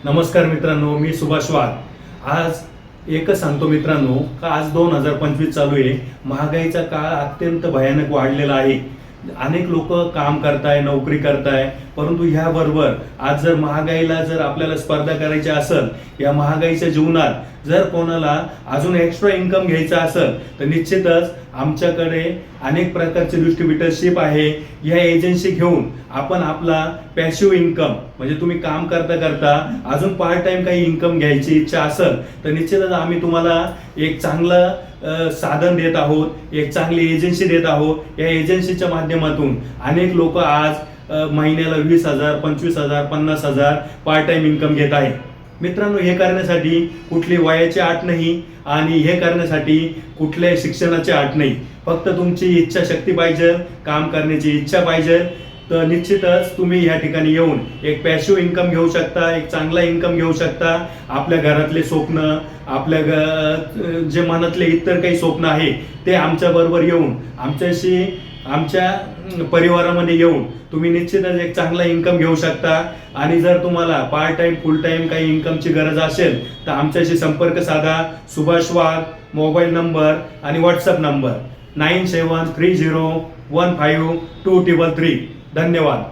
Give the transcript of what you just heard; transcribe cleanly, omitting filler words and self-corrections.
नमस्कार मित्रांनो, मी सुभाष वाघ। आज एकच सांगतो मित्रांनो का आज 2025 चालू आहे। महागाईचा काळ अत्यंत भयानक वाढलेला आहे। अनेक लोक काम करताय, नोकरी करताय, परंतु ह्याबरोबर आज जर महागाईला जर आपल्याला स्पर्धा करायची असेल, या महागाईच्या जीवनात जर कोणाला अजून एक्स्ट्रा इन्कम घ्यायचा असेल तर निश्चितच आमच्याकडे अनेक प्रकारचे डिस्ट्रीब्युटरशिप आहे। या एजन्सी घेऊन आपण आपला पॅसिव्ह इन्कम म्हणजे तुम्ही काम करता करता अजून पार्ट टाइम काही इन्कम घ्यायची इच्छा असेल तर निश्चितच आम्ही तुम्हाला एक चांगलं साधन देत आहोत, एक चांगली एजन्सी देत आहोत। या एजन्सीच्या माध्यमातून अनेक लोक आज महिन्याला 20,000, 25,000, 50,000 पार्ट टाइम इन्कम घेत आहे। मित्रांनो, हे करण्यासाठी कुठली वयाची अट नाही आणि हे करण्यासाठी कुठल्या शिक्षणाची अट नाही, फक्त तुमची इच्छाशक्ती पाहिजे, काम करण्याची इच्छा पाहिजे तर निश्चितच तुम्ही या ठिकाणी येऊन एक पॅसिव्ह इन्कम घेऊ शकता, एक चांगला इन्कम घेऊ शकता। आपल्या घरातले स्वप्न, आपल्या जे मनातले इतर काही स्वप्न आहे ते आमच्या बरोबर येऊन आमच्या परिवारामध्ये येऊन तुम्ही निश्चितच एक चांगला इन्कम घेऊ शकता। आणि जर तुम्हाला पार्ट टाइम, फुल टाइम काही इन्कमची गरज असेल तर आमच्याशी संपर्क साधा। सुभाष वाघ, मोबाईल नंबर आणि व्हॉट्सअप नंबर 9730152333। धन्यवाद।